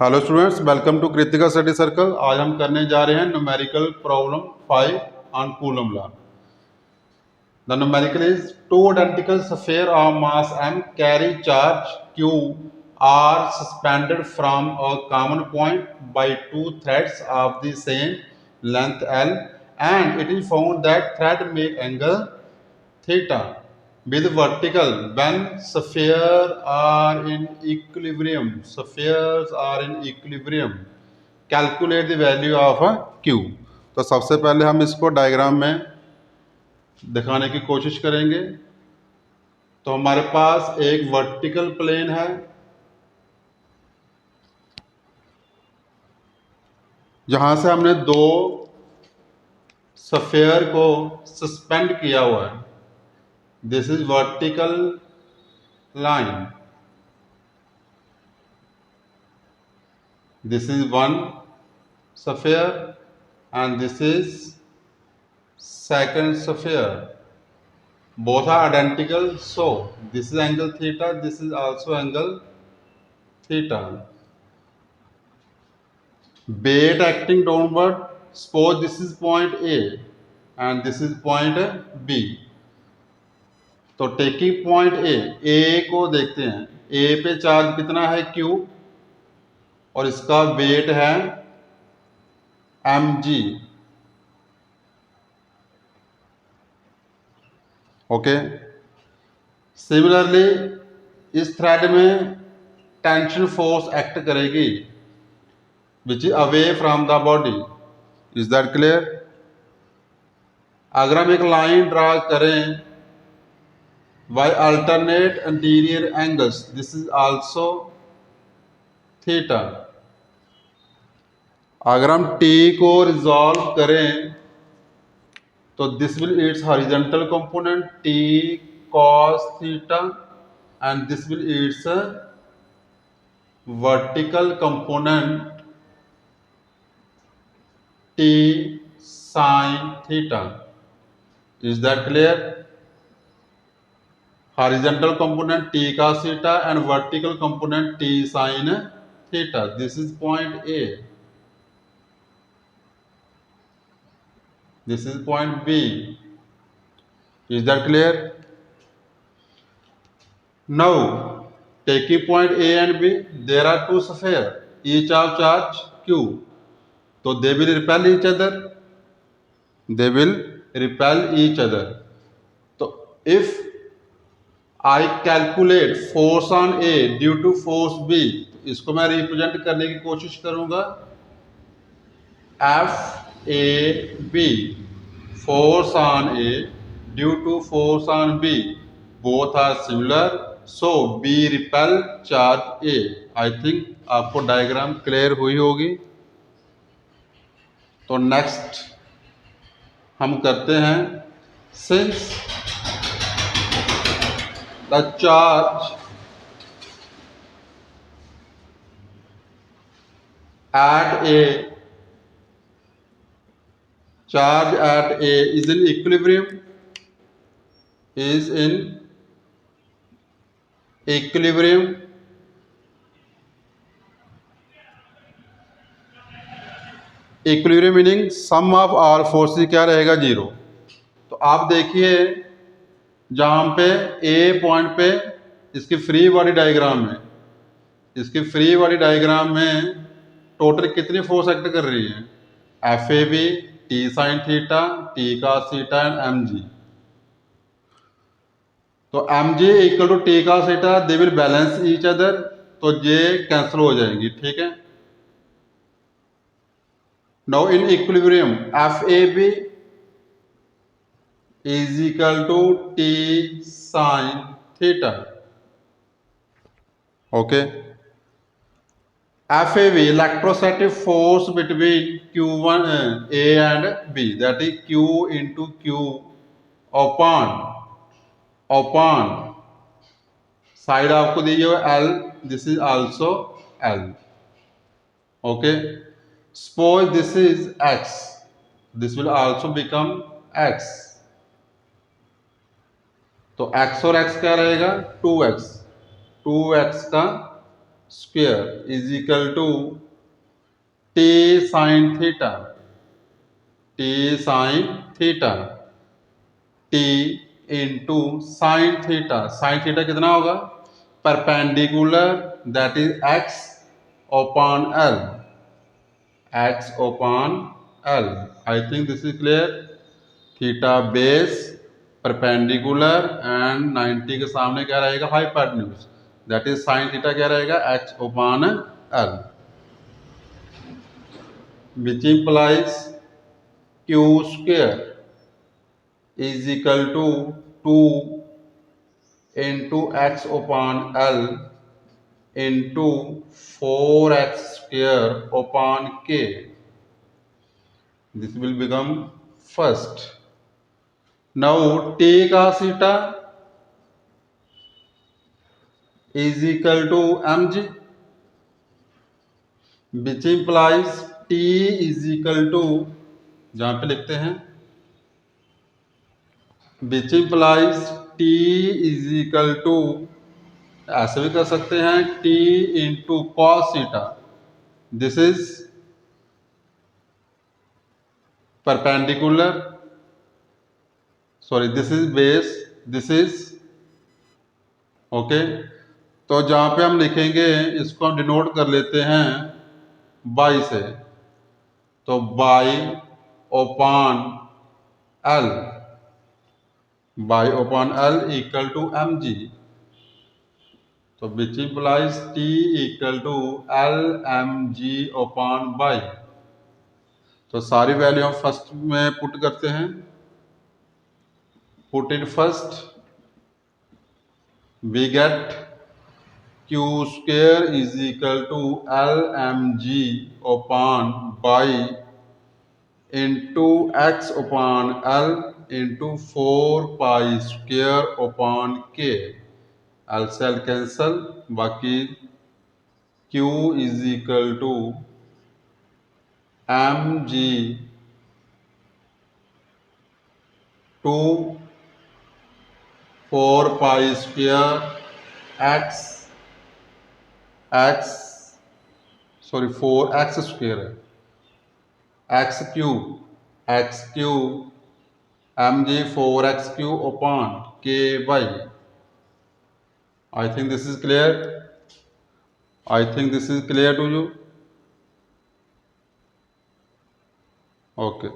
Hello students, welcome to Kritika study circle. आज हम करने जा रहे हैं numerical problem 5 on Coulomb law. The numerical is two identical sphere of mass m carry charge q are suspended from a common point by two threads of the same length l, and it is found that thread make angle theta with vertical when spheres are in equilibrium. Spheres are in equilibrium. Calculate the value of q. तो सबसे पहले हम इसको diagram में दिखाने की कोशिश करेंगे। तो हमारे पास एक वर्टिकल प्लेन है जहां से हमने दो स्फीयर को सस्पेंड किया हुआ है। This is vertical line, this is one sphere and this is second sphere. Both are identical, so this is angle theta, this is also angle theta. Weight acting downward. Suppose this is point A and this is point B. तो taking point A को देखते हैं। ए पे charge कितना है Q और इसका weight है mg। ओके, सिमिलरली इस थ्रेड में टेंशन फोर्स एक्ट करेगी which is away from the body. Is that clear? अगर हम एक लाइन ड्रा करें by alternate interior angles, this is also theta. अगर हम टी को रिजॉल्व करें तो this will its horizontal component T cos theta and this will its vertical component t sin theta. Is that clear? Horizontal component t cos theta and vertical component t sin theta. This is point A. This is point B. Is that clear? Now, taking point A and B, there are two spheres, each of charge Q. So they will repel each other. They will repel each other. So if I calculate force on A due to force B, तो इसको मैं represent करने की कोशिश करूंगा F A B. Force on A due to force on B, both are similar. So B repel charge A. I think आपको diagram clear हुई होगी। तो नेक्स्ट हम करते हैं, since the charge at A is in equilibrium, is in equilibrium, equilibrium meaning sum of all forces क्या रहेगा, zero. तो आप देखिए जहां पे ए पॉइंट पे इसकी फ्री बॉडी डायग्राम में, इसकी फ्री बॉडी डायग्राम में टोटल कितनी फोर्स एक्ट कर रही है, F A B, T sine theta, T cos theta and M G. तो M G equal to T cos theta, they will balance each other, तो ये कैंसिल हो जाएंगी, ठीक है। Now in equilibrium, FAB is equal to T sin theta. Okay. FAB, electrostatic force between Q1 A and B, that is Q into Q upon side आपको दी है L, this is also L. Okay. Suppose this is x, this will also become x. तो x और x क्या रहेगा, 2x, 2x का square is equal to t sin theta, t sin theta, t into sin theta, sin theta कितना होगा, perpendicular that is x upon l, x upon l. I think this is clear. Theta base perpendicular and 90 के सामने क्या रहेगा, hypotenuse, that is sine theta क्या रहेगा, x upon l, which implies q square is equal to 2 into x upon l into 4x square upon k. This will become first. Now t cos theta is equal to mg, which implies t is equal to, जहां पे लिखते हैं which implies t is equal to, ऐसे भी कर सकते हैं t into cos theta. This is perpendicular, sorry this is base, this is okay. तो जहां पे हम लिखेंगे इसको हम डिनोट कर लेते हैं बाई से, तो by upon L, by upon L equal to M G, तो which implies T equal to L M G upon by. तो सारी वैल्यू हम फर्स्ट में पुट करते हैं, put in first, we get q square is equal to lmg upon by into x upon l into 4 pi square upon k. l से l cancel, बाकी q is equal to mg 2 4 pi square x 4x square है, x cube mg 4x cube upon k by. I think this is clear. I think this is clear to you. Okay.